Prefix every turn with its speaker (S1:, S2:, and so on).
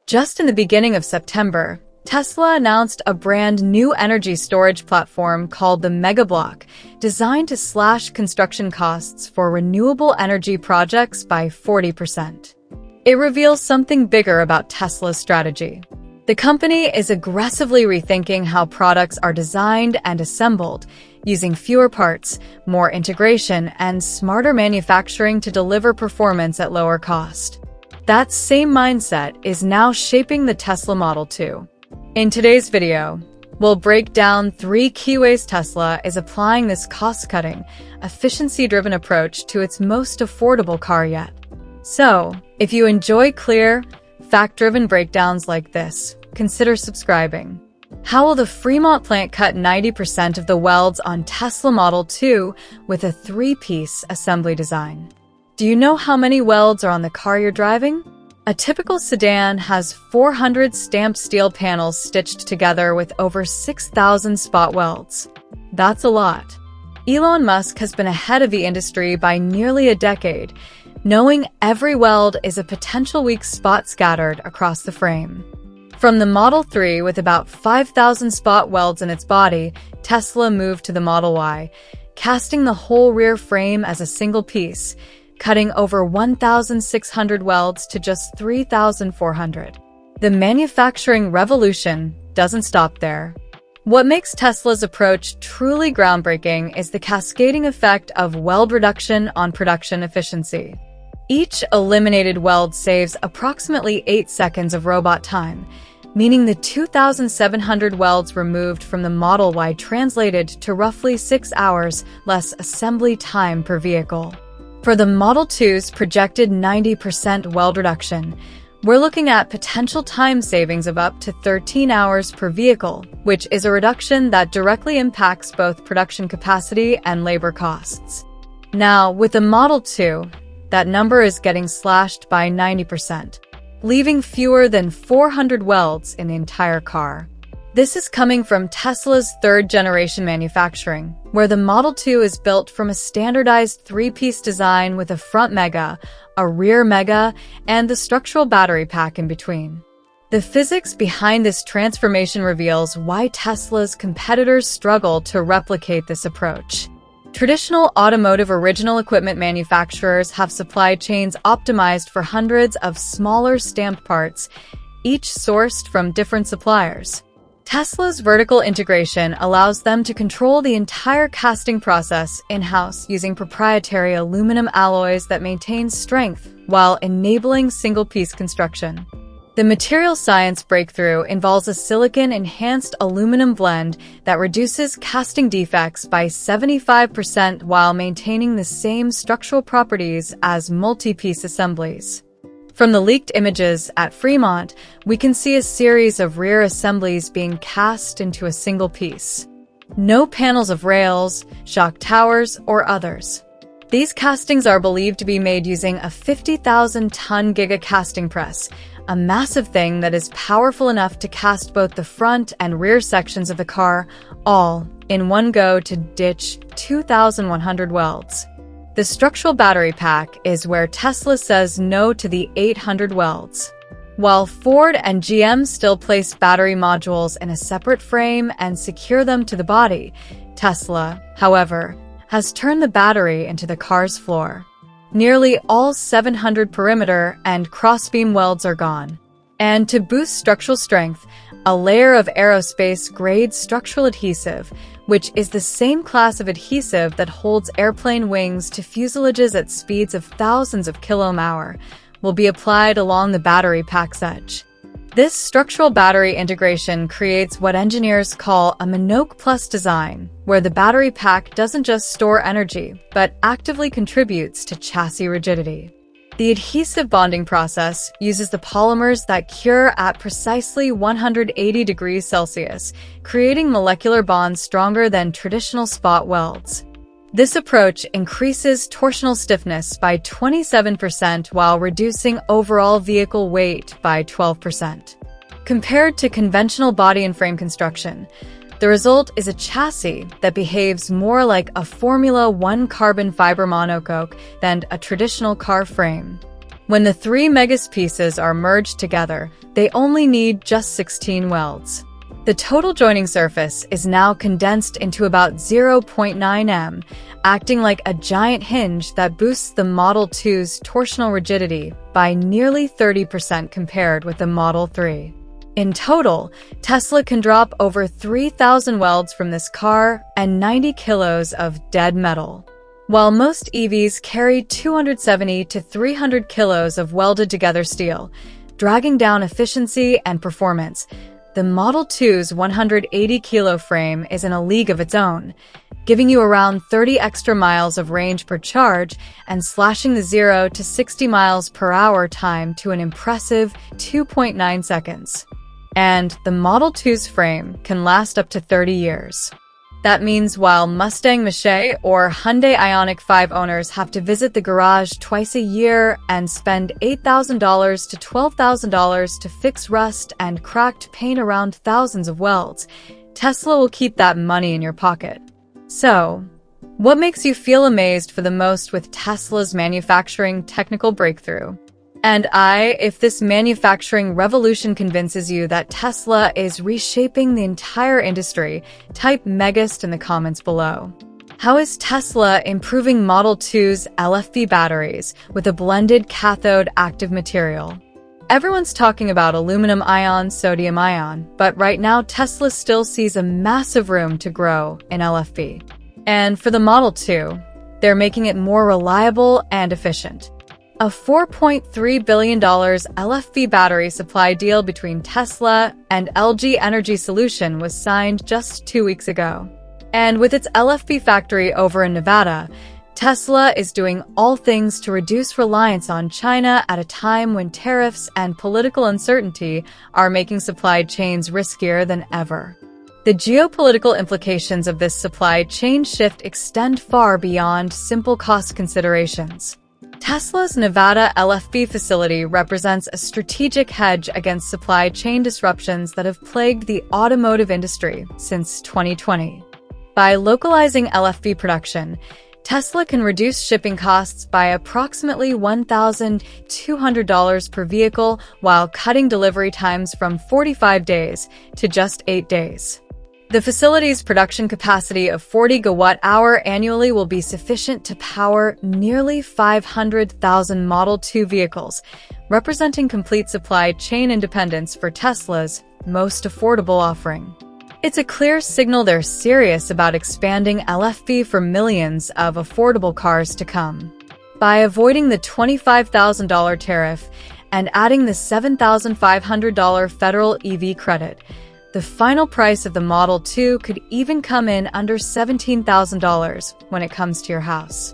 S1: Just in the beginning of September, Tesla announced a brand new energy storage platform called the Megablock, designed to slash construction costs for renewable energy projects by 40%. It reveals something bigger about Tesla's strategy. The company is aggressively rethinking how products are designed and assembled, using fewer parts, more integration, and smarter manufacturing to deliver performance at lower cost. That same mindset is now shaping the Tesla Model 2. In today's video, we'll break down 3 key ways Tesla is applying this cost-cutting, efficiency-driven approach to its most affordable car yet. So, if you enjoy clear, fact-driven breakdowns like this, consider subscribing. How will the Fremont plant cut 90% of the welds on Tesla Model 2 with a 3-piece assembly design? Do you know how many welds are on the car you're driving? A typical sedan has 400 stamped steel panels stitched together with over 6,000 spot welds. That's a lot. Elon Musk has been ahead of the industry by nearly a decade, knowing every weld is a potential weak spot scattered across the frame. From the Model 3 with about 5,000 spot welds in its body, Tesla moved to the Model Y, casting the whole rear frame as a single piece, cutting over 1,600 welds to just 3,400. The manufacturing revolution doesn't stop there. What makes Tesla's approach truly groundbreaking is the cascading effect of weld reduction on production efficiency. Each eliminated weld saves approximately 8 seconds of robot time, meaning the 2,700 welds removed from the Model Y translated to roughly 6 hours less assembly time per vehicle. For the Model 2's projected 90% weld reduction, we're looking at potential time savings of up to 13 hours per vehicle, which is a reduction that directly impacts both production capacity and labor costs. Now, with the Model 2, that number is getting slashed by 90%, leaving fewer than 400 welds in the entire car. This is coming from Tesla's third-generation manufacturing, where the Model 2 is built from a standardized 3-piece design with a front Mega, a rear Mega, and the structural battery pack in between. The physics behind this transformation reveals why Tesla's competitors struggle to replicate this approach. Traditional automotive original equipment manufacturers have supply chains optimized for hundreds of smaller stamped parts, each sourced from different suppliers. Tesla's vertical integration allows them to control the entire casting process in-house using proprietary aluminum alloys that maintain strength while enabling single-piece construction. The material science breakthrough involves a silicon-enhanced aluminum blend that reduces casting defects by 75% while maintaining the same structural properties as multi-piece assemblies. From the leaked images at Fremont, we can see a series of rear assemblies being cast into a single piece. No panels of rails, shock towers, or others. These castings are believed to be made using a 50,000-ton giga casting press, a massive thing that is powerful enough to cast both the front and rear sections of the car, all in one go to ditch 2,100 welds. The structural battery pack is where Tesla says no to the 800 welds. While Ford and GM still place battery modules in a separate frame and secure them to the body, Tesla, however, has turned the battery into the car's floor. Nearly all 700 perimeter and crossbeam welds are gone. And to boost structural strength, a layer of aerospace-grade structural adhesive, which is the same class of adhesive that holds airplane wings to fuselages at speeds of thousands of km/h, will be applied along the battery pack's edge. This structural battery integration creates what engineers call a Minogue Plus design, where the battery pack doesn't just store energy, but actively contributes to chassis rigidity. The adhesive bonding process uses the polymers that cure at precisely 180 degrees Celsius, creating molecular bonds stronger than traditional spot welds. This approach increases torsional stiffness by 27% while reducing overall vehicle weight by 12%. Compared to conventional body and frame construction, the result is a chassis that behaves more like a Formula One carbon fiber monocoque than a traditional car frame. When the three Megas pieces are merged together, they only need just 16 welds. The total joining surface is now condensed into about 0.9 m, acting like a giant hinge that boosts the Model 2's torsional rigidity by nearly 30% compared with the Model 3. In total, Tesla can drop over 3,000 welds from this car and 90 kilos of dead metal. While most EVs carry 270 to 300 kilos of welded-together steel, dragging down efficiency and performance, the Model 2's 180-kilo frame is in a league of its own, giving you around 30 extra miles of range per charge and slashing the 0 to 60 miles per hour time to an impressive 2.9 seconds. And the Model 2's frame can last up to 30 years. That means while Mustang Mach-E or Hyundai Ioniq 5 owners have to visit the garage twice a year and spend $8,000 to $12,000 to fix rust and cracked paint around thousands of welds, Tesla will keep that money in your pocket. So, what makes you feel amazed for the most with Tesla's manufacturing technical breakthrough? And if this manufacturing revolution convinces you that Tesla is reshaping the entire industry, type Megast in the comments below. How is Tesla improving Model 2's LFP batteries with a blended cathode active material? Everyone's talking about aluminum ion, sodium ion, but right now Tesla still sees a massive room to grow in LFP. And for the Model 2, they're making it more reliable and efficient. A $4.3 billion LFP battery supply deal between Tesla and LG Energy Solution was signed just 2 weeks ago. And with its LFP factory over in Nevada, Tesla is doing all things to reduce reliance on China at a time when tariffs and political uncertainty are making supply chains riskier than ever. The geopolitical implications of this supply chain shift extend far beyond simple cost considerations. Tesla's Nevada LFP facility represents a strategic hedge against supply chain disruptions that have plagued the automotive industry since 2020. By localizing LFP production, Tesla can reduce shipping costs by approximately $1,200 per vehicle while cutting delivery times from 45 days to just 8 days. The facility's production capacity of 40 GWh annually will be sufficient to power nearly 500,000 Model 2 vehicles, representing complete supply chain independence for Tesla's most affordable offering. It's a clear signal they're serious about expanding LFP for millions of affordable cars to come. By avoiding the $25,000 tariff and adding the $7,500 federal EV credit, the final price of the Model 2 could even come in under $17,000 when it comes to your house.